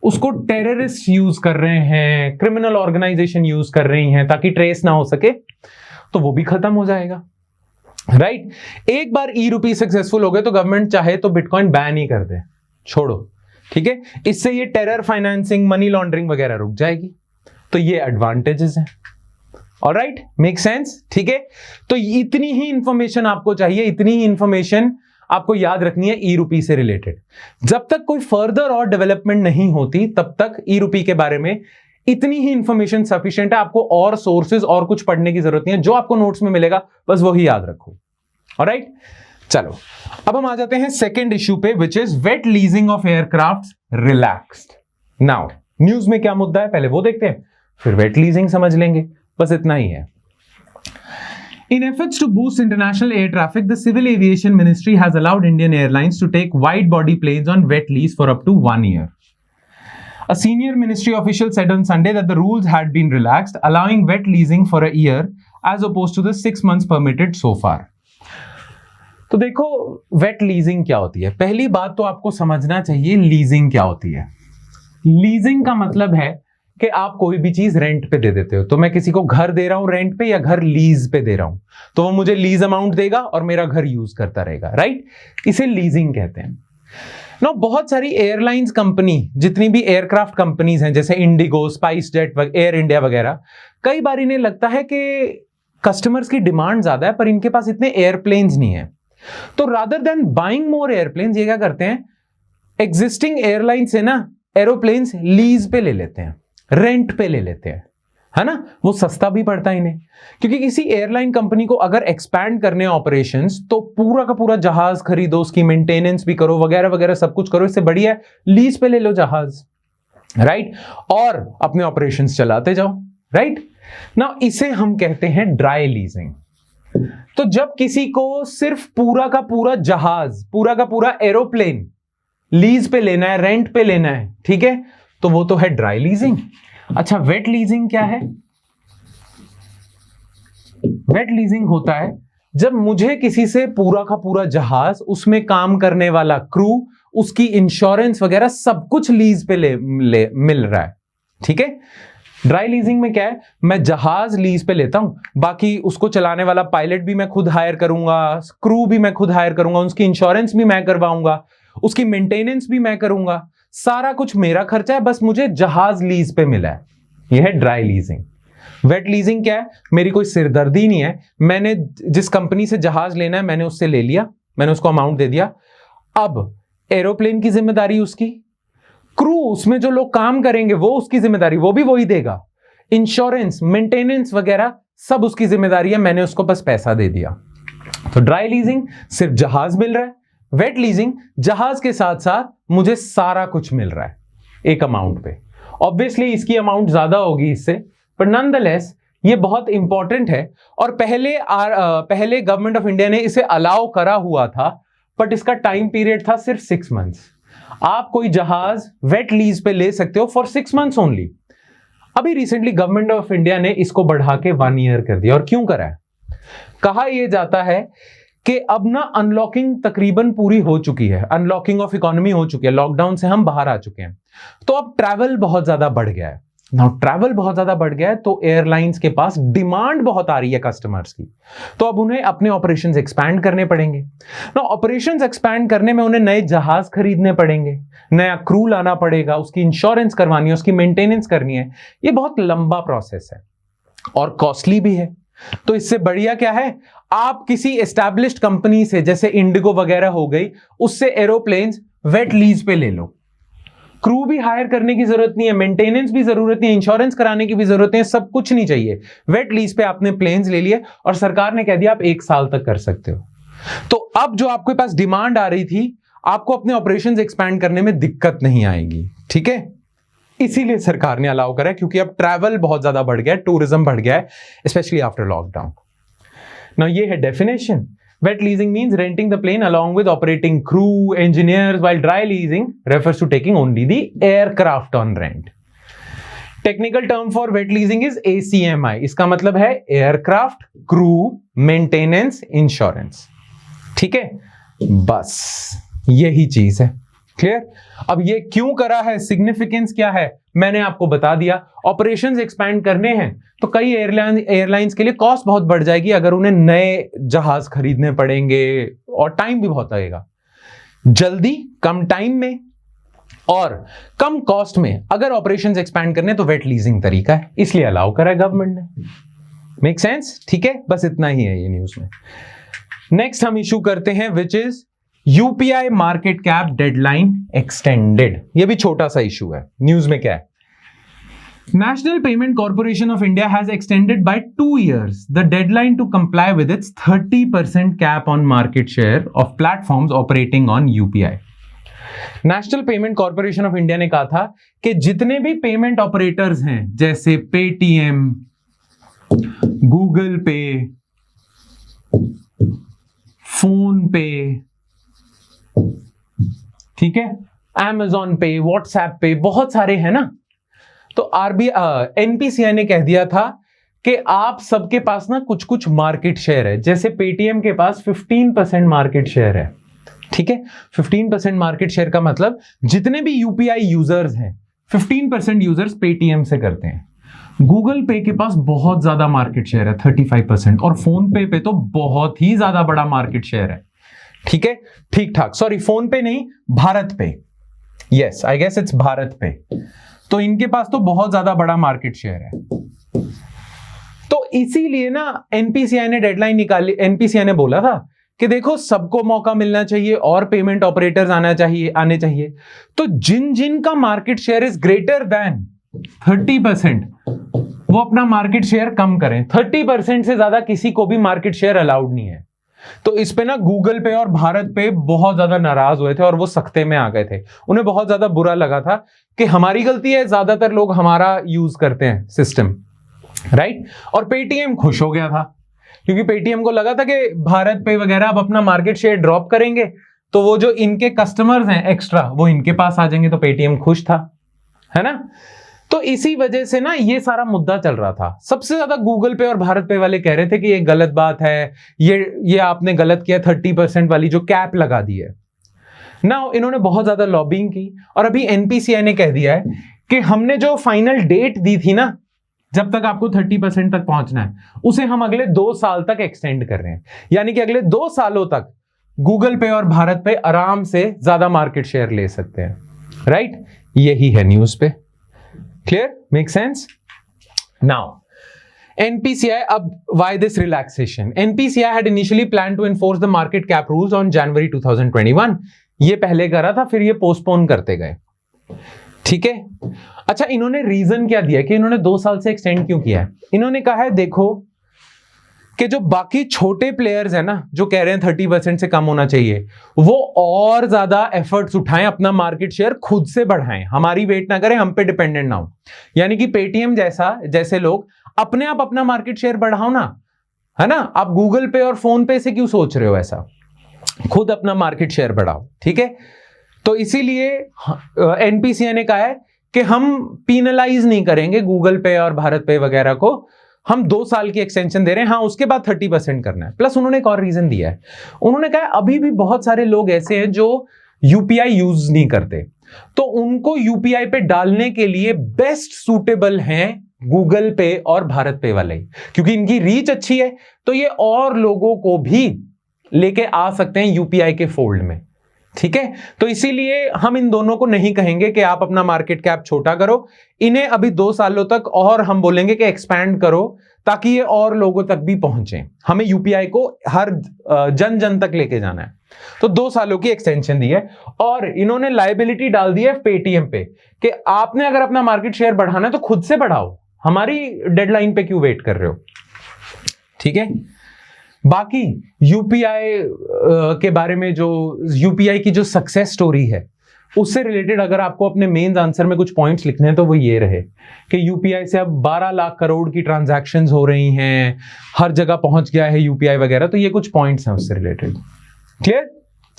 Speaker 1: उसको टेररिस्ट यूज कर रहे हैं, क्रिमिनल ऑर्गेनाइजेशन यूज कर रही हैं ताकि ट्रेस ना हो सके, तो वो भी खत्म हो जाएगा, राइट? एक बार ई रूपी सक्सेसफुल हो गए तो गवर्नमेंट चाहे तो बिटकॉइन बैन ही कर दे, छोड़ो, ठीक है? इससे ये टेरर फाइनेंसिंग, मनी लॉन्ड्रिंग वगैरह रुक जाएगी। तो ये एडवांटेजेस हैं। Alright, make sense? ठीक है, तो इतनी ही इंफॉर्मेशन आपको चाहिए, इतनी ही इंफॉर्मेशन आपको याद रखनी है ई रूपी से रिलेटेड। जब तक कोई फर्दर और डेवलपमेंट नहीं होती तब तक ई रूपी के बारे में इतनी ही इंफॉर्मेशन सफिशिएंट है। आपको और सोर्सेज और कुछ पढ़ने की जरूरत नहीं है, जो आपको नोट्स में मिलेगा बस वही याद रखो। ऑलराइट, चलो अब हम आ जाते हैं सेकेंड इश्यू पे, which is wet leasing of aircraft relaxed. Now news में क्या मुद्दा है पहले वो देखते हैं, फिर वेट लीजिंग समझ लेंगे, बस इतना ही है। In efforts to boost international air traffic, the Civil Aviation Ministry has allowed Indian Airlines to take wide-body planes on wet lease for up to 1 year. A senior ministry official said on Sunday that the rules had been relaxed, allowing wet leasing for a year as opposed to the 6 months permitted so far. तो देखो wait leasing क्या होती है। पहली बात तो आपको समझना चाहिए लीजिंग क्या होती है। लीजिंग का मतलब है कि आप कोई भी चीज रेंट पे दे देते हो। तो मैं किसी को घर दे रहा हूं रेंट पे या घर लीज पे दे रहा हूं, तो वो मुझे लीज अमाउंट देगा और मेरा घर यूज करता रहेगा, राइट? इसे लीजिंग कहते हैं। नो बहुत सारी एयरलाइंस कंपनी, जितनी भी एयरक्राफ्ट कंपनीज हैं जैसे Indigo, spice jet, air India वगैरह, कई बार इन्हें लगता है कि कस्टमर्स की डिमांड ज्यादा है पर इनके पास इतने एयरप्लेन्स नहीं है, तो रादर देन बाइंग मोर एयरप्लेन्स ये क्या करते हैं, एग्जिस्टिंग एयरलाइन से ना एरोप्लेन्स लीज पे ले लेते हैं, रेंट पे ले लेते हैं, है ना? वो सस्ता भी पड़ता है इन्हें, क्योंकि किसी एयरलाइन कंपनी को अगर एक्सपैंड करने ऑपरेशंस तो पूरा का पूरा जहाज खरीदो, उसकी मेंटेनेंस भी करो, वगैरह वगैरह सब कुछ करो। इससे बढ़िया है लीज पे ले लो जहाज, राइट? और अपने ऑपरेशंस चलाते जाओ, राइट? ना इसे हम कहते हैं ड्राई लीजिंग। तो जब किसी को सिर्फ पूरा का पूरा जहाज, पूरा का पूरा एरोप्लेन लीज पे लेना है, रेंट पे लेना है, ठीक है, तो वो तो है ड्राई लीजिंग। अच्छा, वेट लीजिंग क्या है? वेट लीजिंग होता है जब मुझे किसी से पूरा का पूरा जहाज, उसमें काम करने वाला क्रू, उसकी इंश्योरेंस वगैरह सब कुछ लीज पे मिल रहा है, ठीक है? ड्राई लीजिंग में क्या है, मैं जहाज लीज पे लेता हूं, बाकी उसको चलाने वाला पायलट भी मैं खुद हायर करूंगा, क्रू भी मैं खुद हायर करूंगा, उसकी इंश्योरेंस भी मैं करवाऊंगा, उसकी मेंटेनेंस भी मैं करूंगा, सारा कुछ मेरा खर्चा है, बस मुझे जहाज लीज पे मिला है। यह है ड्राई लीजिंग। वेट लीजिंग क्या है, मेरी कोई सिरदर्दी नहीं है, मैंने जिस कंपनी से जहाज लेना है मैंने उससे ले लिया, मैंने उसको अमाउंट दे दिया, अब एरोप्लेन की जिम्मेदारी उसकी, क्रू उसमें जो लोग काम करेंगे वो उसकी जिम्मेदारी, वो भी वही देगा, इंश्योरेंस, मेंटेनेंस वगैरह सब उसकी जिम्मेदारी है, मैंने उसको बस पैसा दे दिया। तो ड्राई लीजिंग सिर्फ जहाज मिल रहा है, वेट लीजिंग जहाज के साथ साथ मुझे सारा कुछ मिल रहा है एक अमाउंट पे। ऑब्वियसली इसकी अमाउंट ज्यादा होगी इससे, पर नॉनदलेस ये बहुत इंपॉर्टेंट है। और पहले गवर्नमेंट ऑफ इंडिया ने इसे अलाउ करा हुआ था, बट इसका टाइम पीरियड था सिर्फ 6 मंथ्स। आप कोई जहाज वेट लीज पे ले सकते हो फॉर 6 मंथ्स ओनली। अभी रिसेंटली गवर्नमेंट ऑफ इंडिया ने इसको बढ़ा के 1 ईयर कर दिया। और क्यों करा है? कहा यह जाता है कि अब ना अनलॉकिंग तकरीबन पूरी हो चुकी है, अनलॉकिंग ऑफ इकोनॉमी हो चुकी है, लॉकडाउन से हम बाहर आ चुके हैं, तो अब ट्रैवल बहुत ज्यादा बढ़ गया है। नाउ ट्रैवल बहुत ज्यादा बढ़ गया है तो एयरलाइंस के पास डिमांड बहुत आ रही है कस्टमर्स की, तो अब उन्हें अपने ऑपरेशंस एक्सपैंड करने पड़ेंगे। नाउ ऑपरेशंस एक्सपैंड करने में उन्हें नए जहाज खरीदने पड़ेंगे, नया क्रू लाना पड़ेगा, उसकी इंश्योरेंस करवानी है, उसकी मेंटेनेंस करनी है। ये बहुत लंबा प्रोसेस है और कॉस्टली भी है। तो इससे बढ़िया क्या है, आप किसी एस्टैब्लिश्ड कंपनी से, जैसे इंडिगो वगैरह हो गई, उससे एरोप्लेन्स वेट लीज पे ले लो। क्रू भी हायर करने की जरूरत नहीं है, मेंटेनेंस भी जरूरत नहीं है, इंश्योरेंस कराने की भी जरूरत नहीं है, सब कुछ नहीं चाहिए। वेट लीज पे आपने प्लेन्स ले लिए और सरकार ने कह दिया आप 1 साल तक कर सकते हो। तो अब जो आपके पास डिमांड आ रही थी, आपको अपने ऑपरेशंस एक्सपैंड करने में दिक्कत नहीं आएगी, ठीक है? इसीलिए सरकार ने अलाउ करा है, क्योंकि अब ट्रैवल बहुत ज्यादा बढ़ गया है, टूरिज्म बढ़ गया है, स्पेशली आफ्टर लॉकडाउन। नाउ ये है definition. Wet leasing means renting the plane along with operating crew, engineers, while dry leasing refers to taking only the aircraft on rent. Technical term for wet leasing is ACMI, इसका मतलब है aircraft crew maintenance insurance. ठीक है, बस यही चीज है। Clear? अब ये क्यों करा है, सिग्निफिकेंस क्या है, मैंने आपको बता दिया। ऑपरेशंस एक्सपैंड करने हैं तो कई एयरलाइंस के लिए कॉस्ट बहुत बढ़ जाएगी, अगर उन्हें नए जहाज खरीदने पड़ेंगे और टाइम भी बहुत लगेगा। जल्दी, कम टाइम में और कम कॉस्ट में अगर ऑपरेशंस एक्सपैंड करने तो वेट लीजिंग तरीका है, इसलिए अलाउ करा है गवर्नमेंट ने। Make sense? ठीक है, बस इतना ही है ये न्यूज में। नेक्स्ट हम इशू करते हैं which is UPI market cap deadline extended. ये भी छोटा सा इशू है। न्यूज में क्या है, National Payment Corporation of India has extended by 2 years the deadline to comply with its 30% cap on market share of platforms operating on UPI. National payment corporation of India ने कहा था कि जितने भी पेमेंट ऑपरेटर्स हैं जैसे Paytm, Google पे, phone पे, ठीक है, Amazon पे, व्हाट्सएप पे, बहुत सारे हैं ना, तो एनपीसीआई ने कह दिया था कि आप सबके पास ना कुछ कुछ मार्केट शेयर है। जैसे पेटीएम के पास 15% मार्केट शेयर है, ठीक है, 15% मार्केट शेयर का मतलब जितने भी यूपीआई यूजर्स हैं 15% यूजर्स पेटीएम से करते हैं। गूगल पे के पास बहुत ज्यादा मार्केट शेयर है 35%, और फोन पे तो बहुत ही ज्यादा बड़ा मार्केट शेयर है। ठीक है, ठीक ठाक, सॉरी फोन पे नहीं, BharatPe, yes I guess it's BharatPe, तो इनके पास तो बहुत ज्यादा बड़ा मार्केट शेयर है। तो इसीलिए ना एनपीसीआई ने डेडलाइन निकाली। एनपीसीआई ने बोला था कि देखो सबको मौका मिलना चाहिए और पेमेंट ऑपरेटर्स आने चाहिए। तो जिन जिन का market share is greater than 30% वो अपना मार्केट शेयर कम करें। 30% से ज्यादा किसी को भी मार्केट शेयर अलाउड नहीं है। तो इस पे ना गूगल पे और भारत पे बहुत ज्यादा नाराज हुए थे और वो सख्ते में आ गए थे। उन्हें बहुत ज्यादा बुरा लगा था कि हमारी गलती है, ज्यादातर लोग हमारा यूज करते हैं सिस्टम, राइट। और पेटीएम खुश हो गया था क्योंकि पेटीएम को लगा था कि भारत पे वगैरह अब अपना मार्केट शेयर ड्रॉप करेंगे तो वो जो इनके कस्टमर्स हैं एक्स्ट्रा वो इनके पास आ जाएंगे, तो पेटीएम खुश था, है ना। तो इसी वजह से ना ये सारा मुद्दा चल रहा था। सबसे ज्यादा गूगल पे और भारत पे वाले कह रहे थे कि ये गलत बात है, ये आपने गलत किया, 30% वाली जो कैप लगा दी है ना। इन्होंने बहुत ज्यादा लॉबिंग की और अभी एनपीसीआई ने कह दिया है कि हमने जो फाइनल डेट दी थी ना, जब तक आपको 30% तक पहुंचना है, उसे हम अगले 2 साल तक एक्सटेंड कर रहे हैं। यानी कि अगले 2 सालों तक गूगल पे और भारत पे आराम से ज्यादा मार्केट शेयर ले सकते हैं, राइट। यही है न्यूज पे। Clear? Make sense? Now NPCI, why this relaxation? NPCI had initially planned to enforce the market cap rules on January 2021. ये पहले करा था, फिर ये पोस्टपोन करते गए, ठीक है। अच्छा, इन्होंने रीजन क्या दिया कि इन्होंने 2 साल से एक्सटेंड क्यों किया है? इन्होंने कहा है देखो कि जो बाकी छोटे प्लेयर्स हैं ना, जो कह रहे हैं 30% से कम होना चाहिए, वो और ज्यादा एफर्ट्स उठाएं, अपना मार्केट शेयर खुद से बढ़ाएं, हमारी वेट ना करें, हम पे डिपेंडेंट ना हो। यानी कि पेटीएम जैसे लोग अपने आप अपना मार्केट शेयर बढ़ाओ ना, है ना। आप गूगल पे और फोन पे से क्यों सोच रहे हो ऐसा? खुद अपना मार्केट शेयर बढ़ाओ, ठीक है। तो इसीलिए एनपीसीआई ने कहा है कि हम पीनलाइज नहीं करेंगे गूगल पे और भारत पे वगैरह को, हम 2 साल की एक्सटेंशन दे रहे हैं, हाँ उसके बाद 30% करना है। प्लस उन्होंने एक और रीजन दिया है, उन्होंने कहा अभी भी बहुत सारे लोग ऐसे हैं जो यूपीआई यूज नहीं करते, तो उनको यूपीआई पे डालने के लिए बेस्ट सूटेबल हैं गूगल पे और भारत पे वाले, क्योंकि इनकी रीच अच्छी है, तो ये और लोगों को भी लेके आ सकते हैं यूपीआई के फोल्ड में, ठीक है। तो इसीलिए हम इन दोनों को नहीं कहेंगे कि आप अपना मार्केट कैप छोटा करो, इन्हें अभी 2 सालों तक और हम बोलेंगे कि एक्सपैंड करो ताकि ये और लोगों तक भी पहुंचे। हमें यूपीआई को हर जन जन तक लेके जाना है, तो 2 सालों की एक्सटेंशन दी है। और इन्होंने लायबिलिटी डाल दी है पेटीएम पे कि आपने अगर अपना मार्केट शेयर बढ़ाना है तो खुद से बढ़ाओ, हमारी डेडलाइन पे क्यों वेट कर रहे हो, ठीक है। बाकी यूपीआई के बारे में, जो यूपीआई की जो सक्सेस स्टोरी है उससे रिलेटेड अगर आपको अपने मेंस आंसर में कुछ पॉइंट्स लिखने हैं तो वो ये रहे कि यूपीआई से अब 12 लाख करोड़ की ट्रांजैक्शंस हो रही हैं, हर जगह पहुंच गया है यूपीआई वगैरह, तो ये कुछ पॉइंट्स हैं उससे रिलेटेड। क्लियर?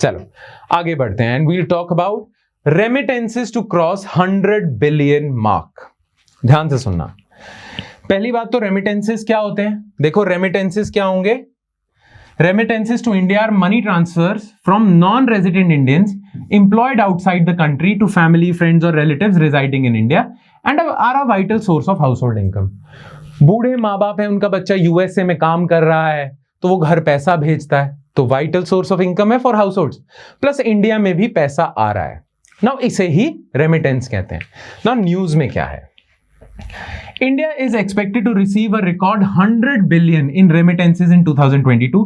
Speaker 1: चलो आगे बढ़ते हैं and we'll talk about remittances to cross 100 billion mark. ध्यान से सुनना। पहली बात तो रेमिटेंसेस क्या होते हैं? देखो रेमिटेंसेस क्या होंगे? Remittances to India are money transfers from non resident Indians employed outside the country to family, friends or relatives residing in India and are a vital source of household income. बूढ़े माँ बाप है, उनका बच्चा USA में काम कर रहा है तो वो घर पैसा भेजता है, तो वाइटल सोर्स ऑफ इनकम है for house holds, plus India में भी पैसा आ रहा है। नाउ इसे ही रेमिटेंस कहते हैं। नाउ न्यूज में क्या है? India is expected to receive a record 100 billion in remittances in 2022,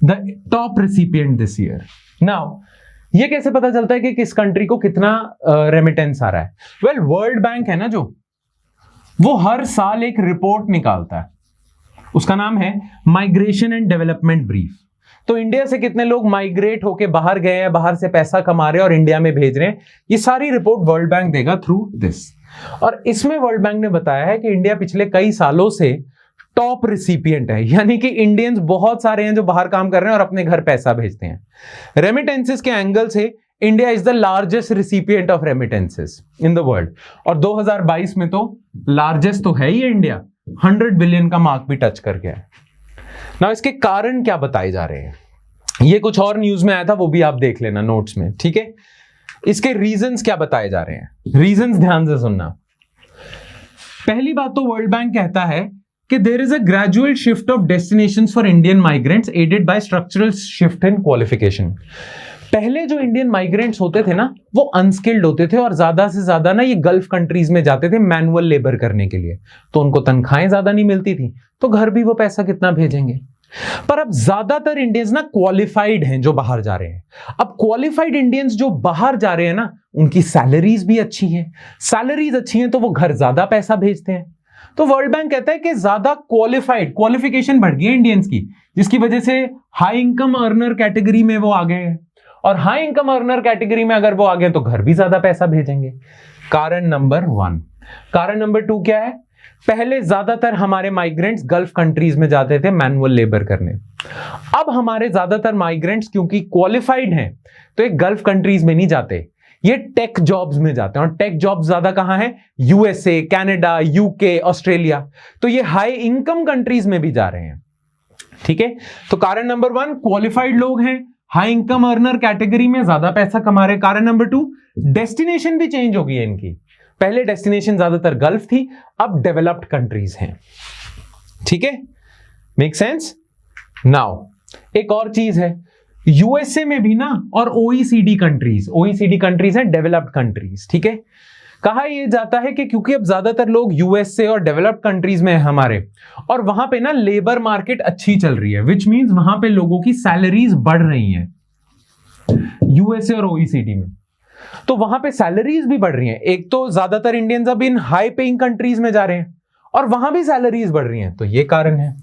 Speaker 1: the top recipient this year. Now, ये कैसे पता चलता है कि किस कंट्री को कितना रेमिटेंस आ रहा है? वेल, वर्ल्ड बैंक है ना जो, वो हर साल एक रिपोर्ट निकालता है, उसका नाम है माइग्रेशन एंड डेवलपमेंट ब्रीफ। तो इंडिया से कितने लोग माइग्रेट होके बाहर गए हैं, बाहर से पैसा कमा रहे हैं और इंडिया में भेज रहे हैं, ये सारी रिपोर्ट वर्ल्ड बैंक देगा थ्रू दिस। और इसमें वर्ल्ड बैंक ने बताया है कि इंडिया पिछले कई सालों से टॉप रिसिपिएंट है, यानी कि इंडियंस बहुत सारे हैं जो बाहर काम कर रहे हैं और अपने घर पैसा भेजते हैं। रेमिटेंसेस के एंगल से India is the largest recipient of remittances in the world, और 2022 में तो लार्जेस्ट तो है ही इंडिया, 100 बिलियन का मार्क भी टच कर गया है। ना इसके कारण क्या बताए जा रहे हैं, ये कुछ और न्यूज में आया था, वो भी आप देख लेना नोट्स में, ठीक है। इसके रीजंस क्या बताए जा रहे हैं, रीजंस ध्यान से सुनना। पहली बात तो वर्ल्ड बैंक कहता है कि there is a gradual shift of destinations for Indian migrants aided by structural shift in qualification. पहले जो इंडियन माइग्रेंट्स होते थे ना, वो अनस्किल्ड होते थे और ज्यादा से ज्यादा ना ये गल्फ कंट्रीज में जाते थे मैनुअल लेबर करने के लिए, तो उनको तनख्वाहें ज्यादा नहीं मिलती थी, तो घर भी वो पैसा कितना भेजेंगे। पर अब ज्यादातर इंडियंस ना क्वालिफाइड हैं जो बाहर जा रहे हैं। अब क्वालिफाइड इंडियंस जो बाहर जा रहे हैं ना, उनकी सैलरीज भी अच्छी हैं, सैलरीज अच्छी हैं तो वो घर ज्यादा पैसा भेजते हैं। तो वर्ल्ड बैंक कहता है कि ज्यादा क्वालिफिकेशन बढ़ गई है इंडियंस की, जिसकी वजह से हाई इनकम अर्नर कैटेगरी में वो आ गए हैं, और हाई इनकम अर्नर कैटेगरी में अगर वो आ गए तो घर भी ज्यादा पैसा भेजेंगे। कारण नंबर 1। कारण नंबर 2 क्या है? पहले ज्यादातर हमारे माइग्रेंट्स गल्फ कंट्रीज में जाते थे मैनुअल लेबर करने, अब हमारे ज्यादातर माइग्रेंट्स क्योंकि क्वालिफाइड हैं तो ये गल्फ कंट्रीज में नहीं जाते, ये टेक जॉब्स में जाते हैं, और टेक जॉब्स ज्यादा कहां है? यूएसए, कनाडा, यूके, ऑस्ट्रेलिया, तो ये हाई इनकम कंट्रीज में भी जा रहे हैं, ठीक है। तो कारण नंबर 1 क्वालिफाइड लोग हैं, हाई इनकम अर्नर कैटेगरी में ज्यादा पैसा कमा रहे। कारण नंबर 2 डेस्टिनेशन भी चेंज हो गई है इनकी, पहले डेस्टिनेशन ज्यादातर गल्फ थी, अब डेवलप्ड कंट्रीज हैं, ठीक है, मेक सेंस। नाउ एक और चीज है, यूएसए में भी ना, और ओईसीडी कंट्रीज हैं डेवलप्ड कंट्रीज, ठीक है। कहा यह जाता है कि क्योंकि अब ज्यादातर लोग यूएसए और डेवलप्ड कंट्रीज में है हमारे, और वहां पे ना लेबर मार्केट अच्छी चल रही है, विच मींस वहां पे लोगों की सैलरीज बढ़ रही हैं यूएसए और ओईसीडी में, तो वहां पे सैलरीज भी बढ़ रही हैं। एक तो ज्यादातर इंडियंस अब इन हाई पेइंग कंट्रीज में जा रहे हैं और वहां भी सैलरीज बढ़ रही हैं, तो ये कारण है।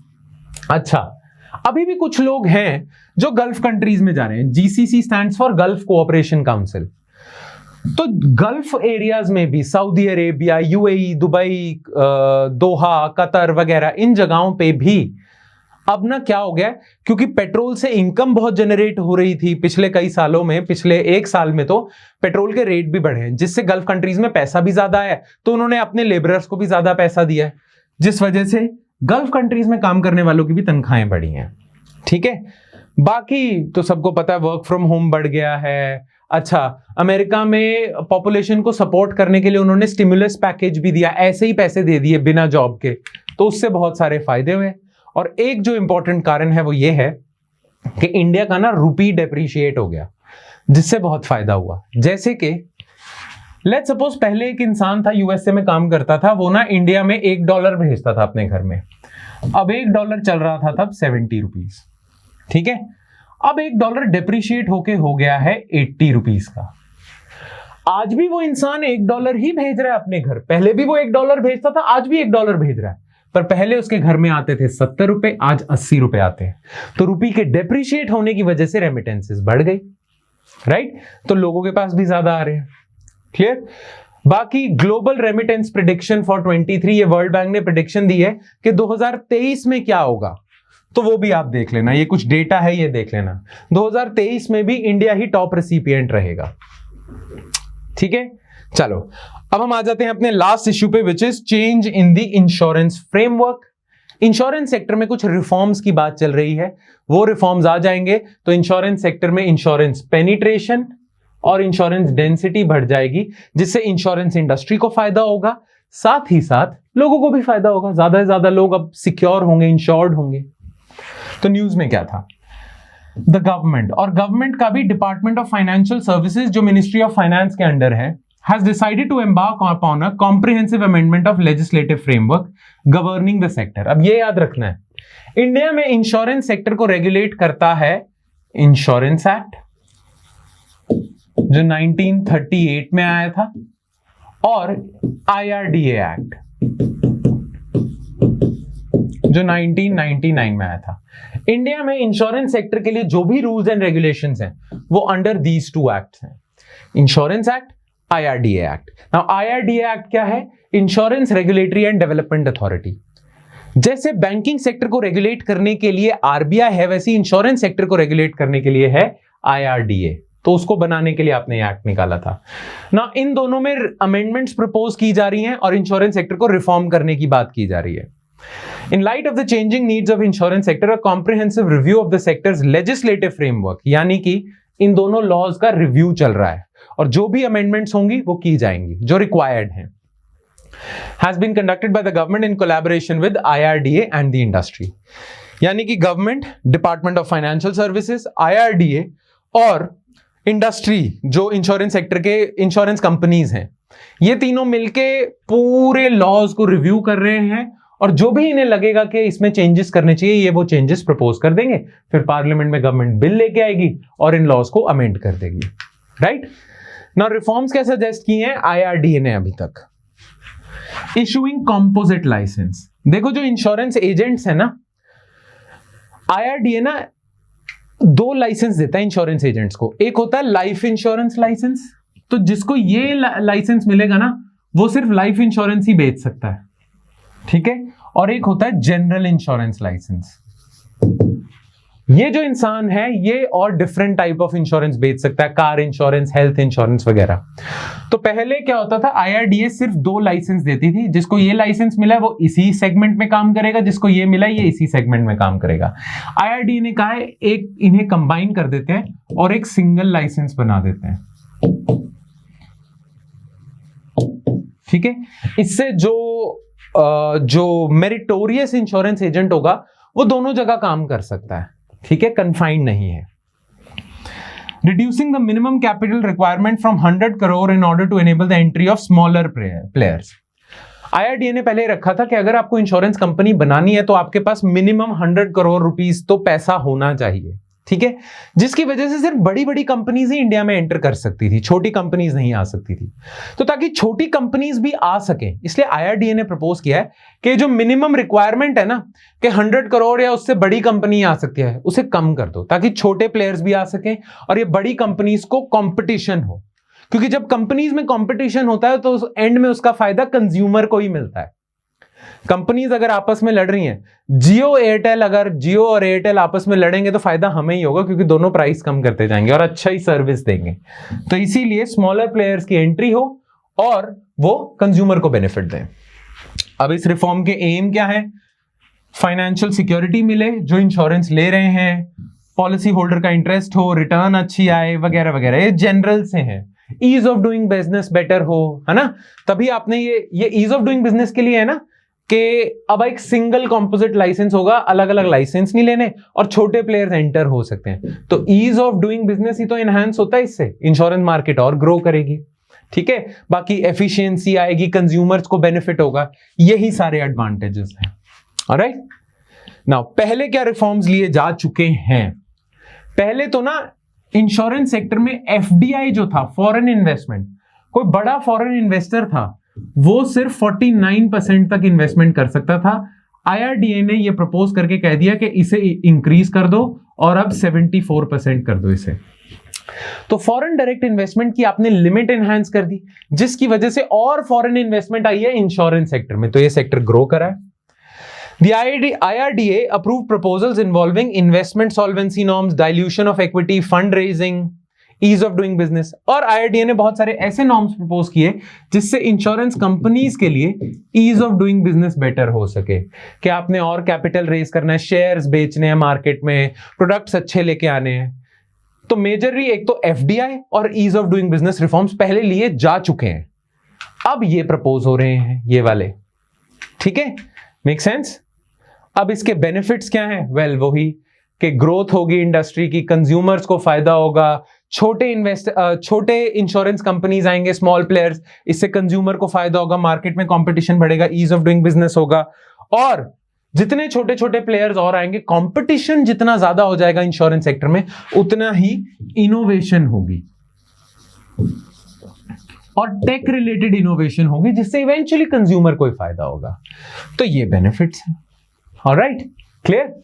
Speaker 1: अच्छा, अभी भी कुछ लोग हैं जो गल्फ कंट्रीज में जा रहे हैं, GCC stands for gulf cooperation council, तो गल्फ एरियाज में भी सऊदी अरेबिया, यूएई, दुबई, दोहा, कतर वगैरह, इन जगहों पे भी अब ना क्या हो गया, क्योंकि पेट्रोल से इनकम बहुत जनरेट हो रही थी पिछले कई सालों में, पिछले 1 साल में तो पेट्रोल के रेट भी बढ़े हैं, जिससे गल्फ कंट्रीज में पैसा भी ज्यादा है, तो उन्होंने अपने लेबरर्स को भी ज्यादा पैसा दिया है, जिस वजह से गल्फ कंट्रीज में काम करने वालों की भी तनख्वाहें बढ़ी हैं, ठीक है। बाकी तो सबको पता है वर्क फ्रॉम होम बढ़ गया है। अच्छा, अमेरिका में पॉपुलेशन को सपोर्ट करने के लिए उन्होंने स्टिमुलस पैकेज भी दिया, ऐसे ही पैसे दे दिए बिना जॉब के, तो उससे बहुत सारे फायदे हुए। और एक जो इंपॉर्टेंट कारण है वो ये है कि इंडिया का ना रुपी डेप्रिशिएट हो गया, जिससे बहुत फायदा हुआ। जैसे कि लेट्स सपोज पहले एक इंसान था यूएसए में काम करता था, वो ना इंडिया में $1 भेजता था अपने घर में, अब $1 चल रहा था तब 70 रुपीज, ठीक है। अब $1 डेप्रिशिएट होके हो गया है 80 रुपीज का। आज भी वो इंसान $1 ही भेज रहा है अपने घर, पहले भी वो $1 भेजता था, आज भी $1 भेज रहा है, पर पहले उसके घर में आते थे 70 रुपए, आज 80 रुपए आते हैं। तो रुपी के डेप्रिशिएट होने की वजह से रेमिटेंसेस बढ़ गई, राइट, तो लोगों के पास भी ज्यादा आ रहे हैं, क्लियर। बाकी ग्लोबल रेमिटेंस प्रेडिक्शन फॉर 23, ये वर्ल्ड बैंक ने प्रेडिक्शन दी है कि 2023 में क्या होगा, तो वो भी आप देख लेना, ये कुछ डेटा है, ये देख लेना। 2023 में भी इंडिया ही टॉप रेसिपिएंट रहेगा, ठीक है। चलो अब हम आ जाते हैं अपने लास्ट इश्यू पे, which is change in the insurance framework. Insurance sector में कुछ रिफॉर्म्स की बात चल रही है, वो रिफॉर्म्स आ जाएंगे तो इंश्योरेंस सेक्टर में इंश्योरेंस पेनिट्रेशन और इंश्योरेंस डेंसिटी बढ़ जाएगी, जिससे इंश्योरेंस इंडस्ट्री को फायदा होगा, साथ ही साथ लोगों को भी फायदा होगा। ज्यादा से ज्यादा लोग अब सिक्योर होंगे, इंश्योर्ड होंगे। तो न्यूज में क्या था, द गवर्नमेंट, और गवर्नमेंट का भी डिपार्टमेंट ऑफ फाइनेंशियल सर्विसेज जो मिनिस्ट्री ऑफ फाइनेंस के अंडर है, has decided to embark upon a comprehensive amendment of legislative framework governing the sector। अब ये याद रखना है, इंडिया में इंश्योरेंस सेक्टर को रेगुलेट करता है इंश्योरेंस एक्ट जो 1938 में आया था, और IRDA एक्ट जो 1999 में आया था। इंडिया में इंश्योरेंस सेक्टर के लिए जो भी रूल्स एंड रेगुलेशंस हैं वो अंडर दीज टू एक्ट्स हैं, insurance act, IRDA act. Now IRDA act क्या है? Insurance regulatory and development authority. जैसे बैंकिंग सेक्टर को रेगुलेट करने के लिए RBI है, वैसे इंश्योरेंस सेक्टर को रेगुलेट करने के लिए है IRDA। तो उसको बनाने के लिए आपने एक्ट निकाला था ना। इन दोनों में अमेंडमेंट्स प्रपोज की जा रही हैं और इंश्योरेंस सेक्टर को रिफॉर्म करने की बात की जा रही है। In light of the changing needs of insurance sector, a comprehensive review of the sector's legislative framework, यानी कि इन दोनों लॉज का रिव्यू चल रहा है और जो भी अमेंडमेंट्स होंगी वो की जाएंगी जो रिक्वायर्ड हैं, has been conducted by the government in collaboration with IRDA and the industry। यानी कि government, department of financial services, IRDA और इंडस्ट्री जो इंश्योरेंस सेक्टर के इंश्योरेंस कंपनीज हैं, ये तीनों मिलके पूरे लॉज को रिव्यू कर रहे हैं और जो भी इन्हें लगेगा कि इसमें चेंजेस करने चाहिए ये वो चेंजेस प्रपोज कर देंगे। फिर पार्लियामेंट में गवर्नमेंट बिल लेके आएगी और इन लॉज को अमेंड कर देगी। राइट नाउ रिफॉर्म्स क्या सजेस्ट किए हैं IRDA ने अभी तक? Issuing composite license. देखो जो इंश्योरेंस एजेंट्स है ना, IRDA ना 2 लाइसेंस देता है इंश्योरेंस एजेंट्स को। एक होता है लाइफ इंश्योरेंस लाइसेंस, तो जिसको ये लाइसेंस मिलेगा ना वो सिर्फ लाइफ इंश्योरेंस ही बेच सकता है, ठीक है। और एक होता है जनरल इंश्योरेंस लाइसेंस। ये जो इंसान है ये और डिफरेंट टाइप ऑफ इंश्योरेंस बेच सकता है, कार इंश्योरेंस, हेल्थ इंश्योरेंस वगैरह। तो पहले क्या होता था, IRDA सिर्फ 2 लाइसेंस देती थी, जिसको ये लाइसेंस मिला है वो इसी सेगमेंट में काम करेगा, जिसको ये मिला ये इसी सेगमेंट में काम करेगा। IRDA ने कहा है एक इन्हें कंबाइन कर देते हैं और एक सिंगल लाइसेंस बना देते हैं, ठीक है। इससे जो मेरिटोरियस इंश्योरेंस एजेंट होगा वो दोनों जगह काम कर सकता है, ठीक है, कन्फाइंड नहीं है। Reducing the minimum capital requirement from 100 crore in order to enable the entry of smaller players. IRDA ने पहले रखा था कि अगर आपको इंश्योरेंस कंपनी बनानी है तो आपके पास मिनिमम 100 करोड़ रुपीस तो पैसा होना चाहिए, ठीक है, जिसकी वजह से सिर्फ बड़ी बड़ी कंपनीज ही इंडिया में एंटर कर सकती थी, छोटी कंपनीज नहीं आ सकती थी। तो ताकि छोटी कंपनीज भी आ सके इसलिए IRDA ने प्रपोज किया है कि जो मिनिमम रिक्वायरमेंट है ना कि 100 करोड़ या उससे बड़ी कंपनी आ सकती है उसे कम कर दो, ताकि छोटे प्लेयर्स भी आ सकें और ये बड़ी कंपनीज को कंपटीशन हो। क्योंकि जब कंपनीज में कंपटीशन होता है तो एंड में उसका फायदा कंज्यूमर को ही मिलता है। कंपनीज अगर आपस में लड़ रही हैं, जियो और एयरटेल आपस में लड़ेंगे तो फायदा हमें ही होगा, क्योंकि दोनों प्राइस कम करते जाएंगे और अच्छा ही सर्विस देंगे। तो इसीलिए स्मॉलर प्लेयर्स की एंट्री हो और वो कंज्यूमर को बेनिफिट दें। अब इस रिफॉर्म के एम क्या है? फाइनेंशियल सिक्योरिटी मिले जो इंश्योरेंस ले रहे हैं, पॉलिसी होल्डर का इंटरेस्ट हो, रिटर्न अच्छी आए वगैरह वगैरह, ये जनरल से है। Ease of doing business better हो, है ना। तभी आपने ये ईज ऑफ डूइंग बिजनेस के लिए है ना कि अब एक सिंगल कॉम्पोजिट लाइसेंस होगा, अलग अलग लाइसेंस नहीं लेने और छोटे प्लेयर्स एंटर हो सकते हैं। तो ईज ऑफ डूइंग बिजनेस ही तो इनहैंस होता है, इससे इंश्योरेंस मार्केट और ग्रो करेगी, ठीक है। बाकी एफिशिएंसी आएगी, कंज्यूमर्स को बेनिफिट होगा, यही सारे एडवांटेजेस हैं। ऑलराइट नाउ पहले क्या रिफॉर्म्स लिए जा चुके हैं? पहले तो ना इंश्योरेंस सेक्टर में FDI जो था, फॉरेन इन्वेस्टमेंट, कोई बड़ा फॉरेन इन्वेस्टर था वो सिर्फ 49% तक इन्वेस्टमेंट कर सकता था। IRDA ने ये प्रपोज करके कह दिया कि इसे इंक्रीज कर दो और अब 74% कर दो इसे। तो फॉरेन डायरेक्ट इन्वेस्टमेंट की आपने लिमिट एनहांस कर दी, जिसकी वजह से और फॉरेन इन्वेस्टमेंट आई है इंश्योरेंस सेक्टर में, तो ये सेक्टर ग्रो करा है। The IRDA approved proposals involving investment solvency norms, dilution of equity, fundraising, ease of doing business. और IRDA ने बहुत सारे ऐसे नॉर्म्स प्रपोज किए जिससे इंश्योरेंस कंपनीज के लिए ease of doing business better हो सके। कि आपने और कैपिटल रेज करना है, शेयर्स बेचने हैं मार्केट में, प्रोडक्ट्स अच्छे लेके आने हैं, तो मेजरली एक तो FDI और ease of doing business reforms पहले लिए जा चुके हैं, अब ये प्रपोज हो रहे हैं ये वाले। ठीक है, मेक सेंस। अब इसके बेनिफिट्स क्या हैं? वेल, वही कि ग्रोथ होगी इंडस्ट्री की, कंज्यूमर्स को फायदा होगा, छोटे इंश्योरेंस कंपनीज आएंगे, स्मॉल प्लेयर्स, इससे कंज्यूमर को फायदा होगा, मार्केट में कंपटीशन बढ़ेगा, ईज ऑफ डूइंग बिजनेस होगा। और जितने छोटे छोटे प्लेयर्स और आएंगे, कंपटीशन जितना ज्यादा हो जाएगा इंश्योरेंस सेक्टर में, उतना ही इनोवेशन होगी और टेक रिलेटेड इनोवेशन होगी, जिससे इवेंचुअली कंज्यूमर को फायदा होगा। तो ये बेनिफिट्स हैं। Alright, clear?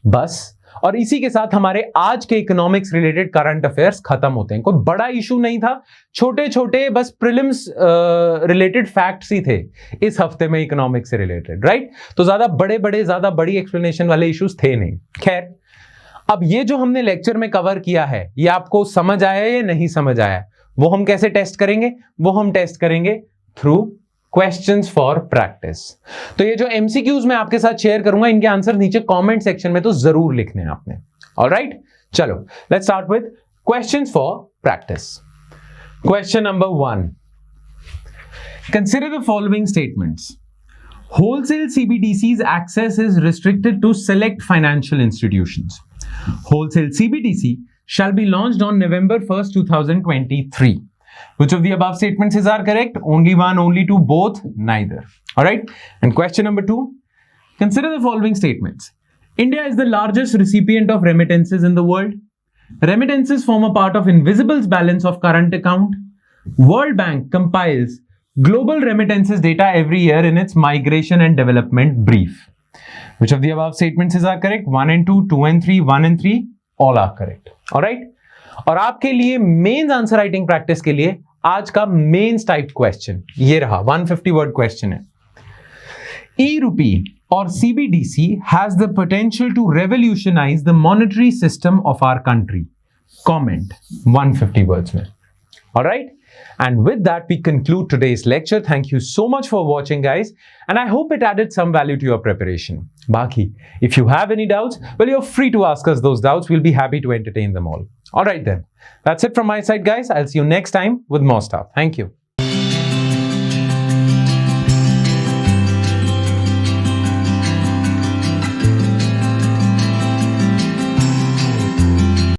Speaker 1: बस, और इसी के साथ हमारे आज के इकोनॉमिक्स रिलेटेड करंट अफेयर्स खत्म होते हैं। कोई बड़ा इशू नहीं था, छोटे छोटे बस प्रीलिम्स रिलेटेड फैक्ट्स ही थे इस हफ्ते में इकोनॉमिक्स से रिलेटेड, राइट? तो ज्यादा बड़ी एक्सप्लेनेशन वाले इश्यूज थे नहीं। खैर, अब ये जो हमने लेक्चर में कवर किया है, ये आपको समझ आया या नहीं समझ आया, वो हम कैसे टेस्ट करेंगे? वो हम टेस्ट करेंगे थ्रू क्वेश्चंस फॉर प्रैक्टिस। तो ये जो MCQs मैं आपके साथ शेयर करूंगा, इनके आंसर नीचे कमेंट सेक्शन में तो जरूर लिखने हैं आपने। ऑलराइट, चलो let's start with questions for practice. Question number 1, consider the following statements. Wholesale CBDC's access is restricted to select financial institutions. Wholesale CBDC shall be launched on November 1st, 2023. Which of the above statements are correct? Only one, only two, both, neither. Alright? And question number 2. Consider the following statements. India is the largest recipient of remittances in the world. Remittances form a part of Invisible's balance of current account. World Bank compiles global remittances data every year in its migration and development brief. Which of the above statements are correct? 1 and 2, 2 and 3, 1 and 3, all are correct. Alright? और आपके लिए mains answer writing practice के लिए आज का mains type question ये रहा, 150 word question है। E-rupee or CBDC has the potential to revolutionize the monetary system of our country. Comment 150 words में. Alright? And with that, we conclude today's lecture. Thank you so much for watching, guys. And I hope it added some value to your preparation. Baki, if you have any doubts, well, you're free to ask us those doubts. We'll be happy to entertain them all. Alright then. That's it from my side, guys. I'll see you next time with more stuff. Thank you.